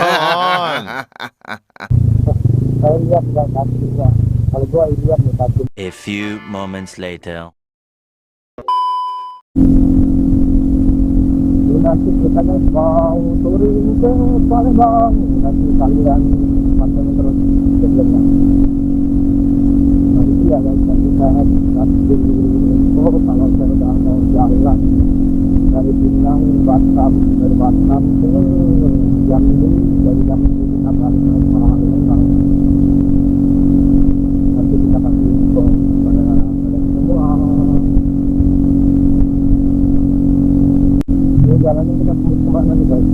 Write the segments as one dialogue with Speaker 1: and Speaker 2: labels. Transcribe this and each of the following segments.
Speaker 1: on.
Speaker 2: Saya lihat nggak kakinya. Kalau gua lihat nih kaki.
Speaker 3: A few moments later.
Speaker 2: Nanti kita guys mau touring ke Palembang. Nanti kalian pantengin terus sebelumnya. Nanti ya guys, nanti saya kasih info kalau saya udah mau jalan dari Pinang, Batam, dari Batam ke Jambi, dari Jambi kita balik ke Palembang. Nanti kita kasih info pada kalian semua. Ini jalannya kita kemana nih guys?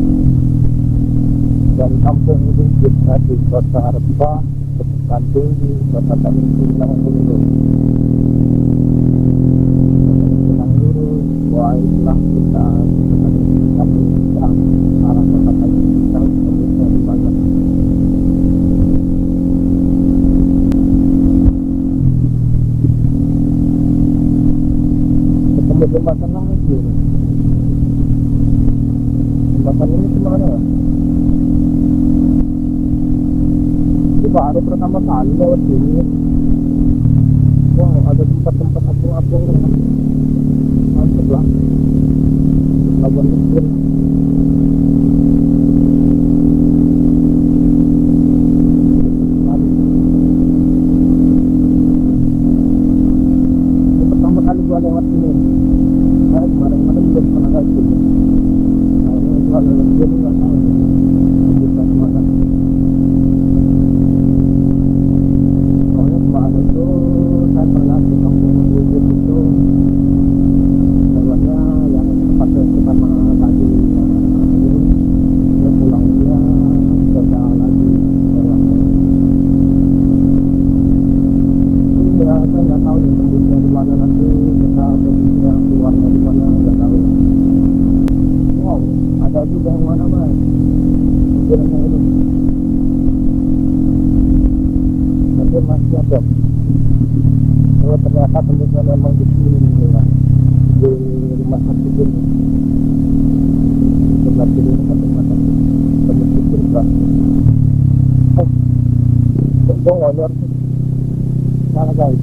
Speaker 2: Dari kampung Bukit di Kota Rempah ke Bandung di Kota Tanjung Pinang dulu. Pinang dulu, baiklah kita arah Kota Tanjung Pinang sebelumnya di Bandung. Ketemu jembatan lagi. Jembatan ini kemana ya? Ini baru pertama kali lewat sini. Wow, ada tempat-tempat apung-apung. Mantap lah. Pelabuhan kecil. Ini pertama kali gua lewat sini. Saya kemarin-kemarin belum pernah lewat sini. Kalau lebih nggak tahu bisa kemana. Soalnya kemarin itu saya pernah ke kampung Bukit itu lewatnya yang tempat pertama tadi dia pulangnya beda lagi lewatnya. Ya saya nggak tahu nih tembusnya di mana nanti kita tembusnya keluarnya di mana nggak tahu. Wow, ada juga yang mana mas? Jalannya itu. Tapi masih ada. Oh ternyata tembusnya memang di sini lah. Di rumah sakit ini. Sebelah kiri ini kan rumah sakit. Tembus kecil lah. Tunggu ngolor. Salah guys.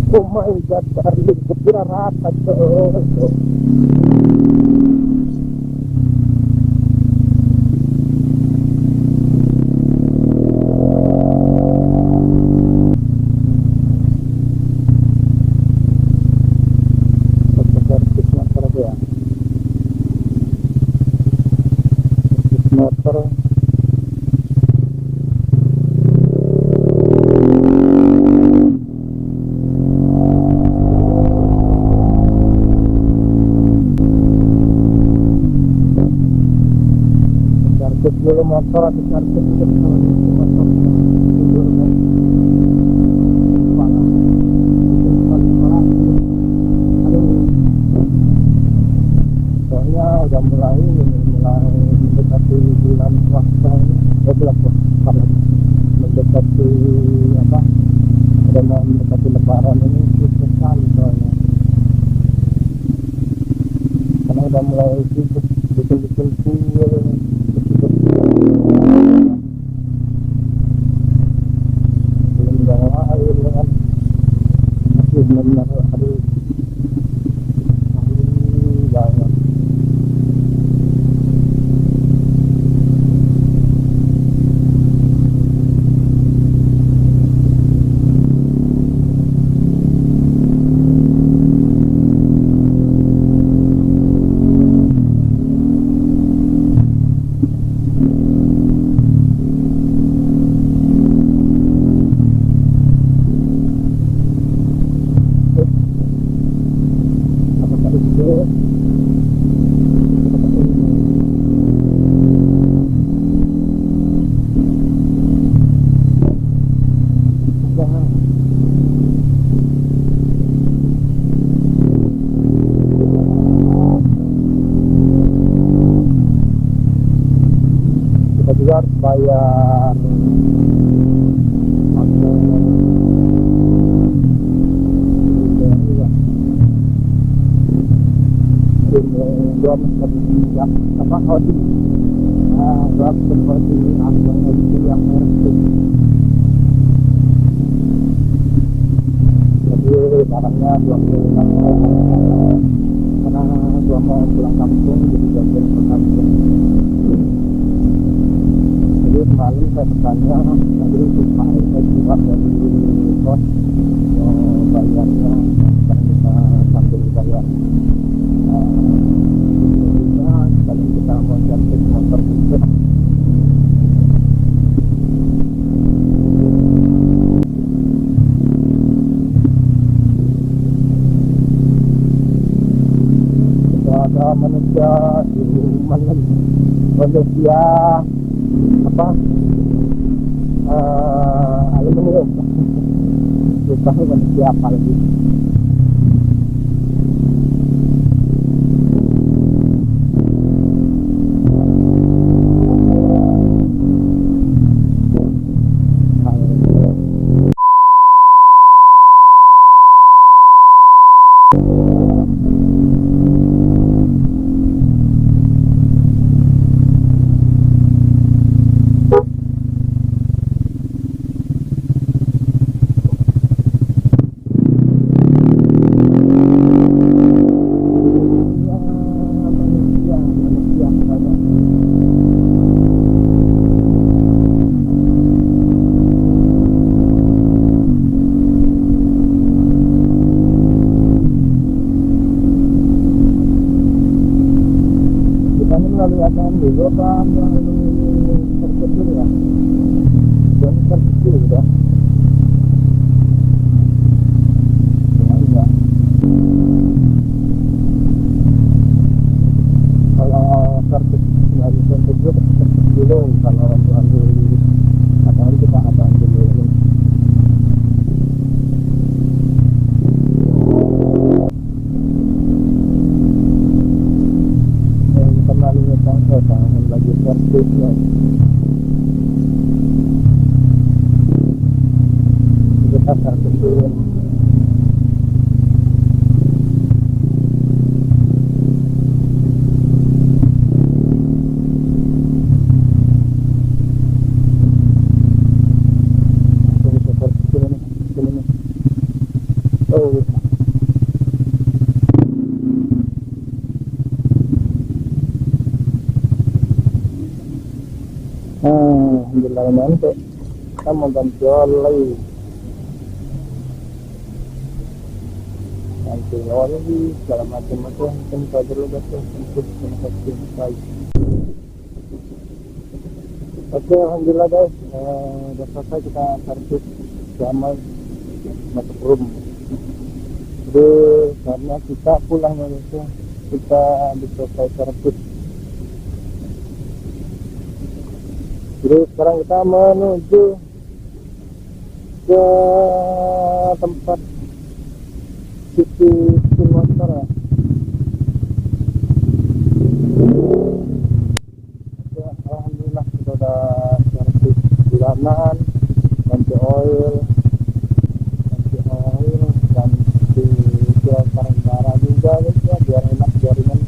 Speaker 2: Oh my god, dari kira rata tuh. Motor dulu motor atau charger itu motor dulu kan parah soalnya udah mulai mendekati bulan puasa ini bulan puasa mendekati apa udah mau mendekati lebaran ini susah sekali soalnya karena udah mulai sibuk bikin kue benar-benar aduh banget. Kita juga harus bayar belum belum yang apa Audi belum seperti abang itu yang merek jadi barangnya belum pulang karena gua mau pulang kampung jadi bagian ke kampung. Jadi semalam saya bertanya tadi kemarin saya juga dari kos bayarnya sekarang kita sambil bayar kalau kita mau servis motor kita ada manusia di mana manusia apa aluminium kita manusia apa lagi melalui ATM dulu apa melalui servis dulu ya? Dan servis dulu ya? Enggak. Kalau servis melalui servis dulu, kalau melalui ATM kita ATM dulu. Lagi servisnya kita servis dulu. Kita servis dulu nih. Oh, alhamdulillah nanti kita mau ganti oli segala macam mungkin kita dulu betul untuk menghadapi baik. Oke, alhamdulillah guys, udah selesai kita servis damai masuk room. Jadi karena kita pulang itu kita selesai servis. Jadi sekarang kita menuju ke tempat cuci motor ya. Oke, alhamdulillah kita udah servis bulanan, ganti oil, ganti filter bara juga guys ya, biar enak biar ringan.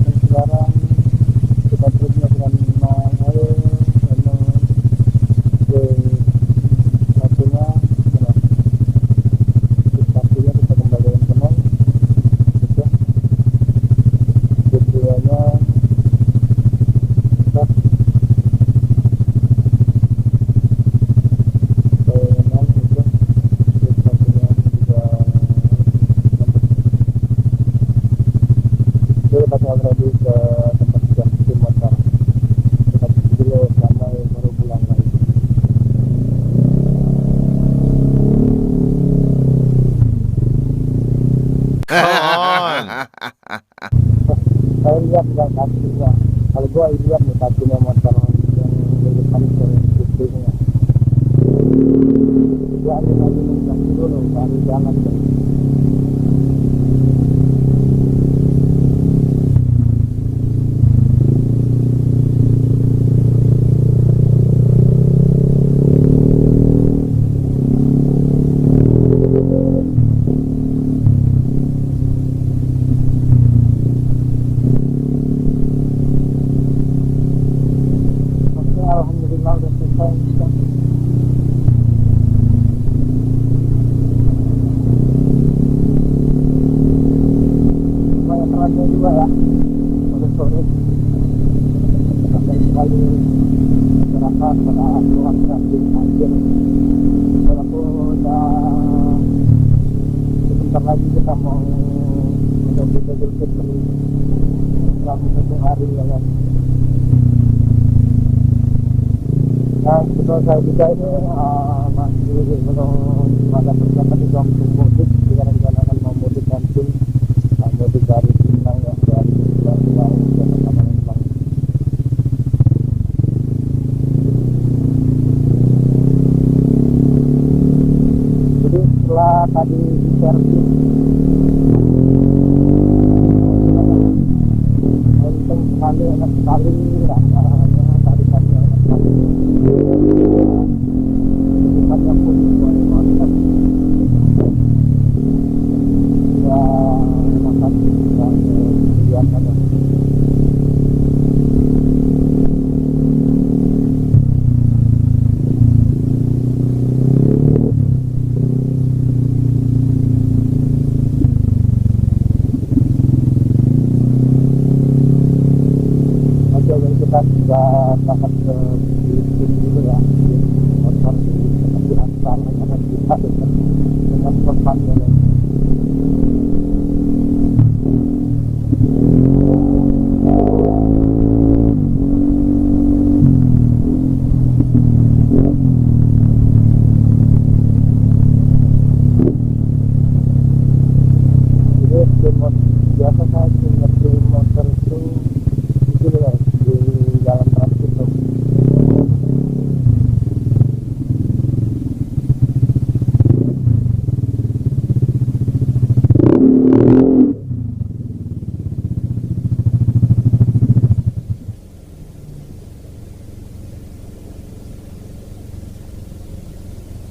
Speaker 2: Dan sekarang kita tripnya dengan oil satunya kita kembalikan ke nol. Oke, keduanya start pengenan itu satunya juga kita tinggal ready ke tempat cuci motor. Kita cuci dulu sampai baru pulang lagi. Saya lihat nggak kakinya, kalau gua lihat nih kakinya motor yang di depan cucinya gua lagi mencang dulu baru jalan deh. juga ya sore-sore sampai sekali masyarakat pada keluar di akhir. Walaupun sebentar lagi kita mau menjadi Idul Fitri selama 1 hari ya kan. Dan setelah saya juga ini masih belum ada persiapan di dalam mudik, karena mau mudik nanti mudik dari Pinang ya, dari Pulau ke Palembang. Jadi setelah tadi servis enteng sekali, enak sekali rasanya, tarikannya enak sekali, tempatnya pun mantap ya, makan yang biasa ya. Kita sudah dapat ke dulu ya, motor di asal karena kita dengan korbannya ya. Jadi biasa saya nyetir motor itu gitu ya, di jalan trans itu.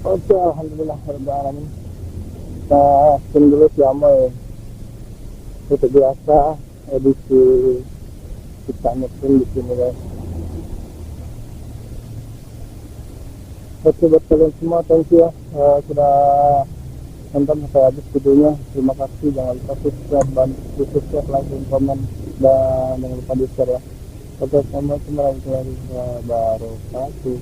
Speaker 2: Oke, alhamdulillah alamin. Kita spin dulu selama ya. Seperti biasa edisi kita nyetin di sini guys. Oke, buat kalian semua thank you ya, sudah nonton sampai habis videonya. Terima kasih, jangan lupa subscribe, like, dan komen, dan jangan lupa di share ya. Oke, assalamualaikum warahmatullahi wabarakatuh.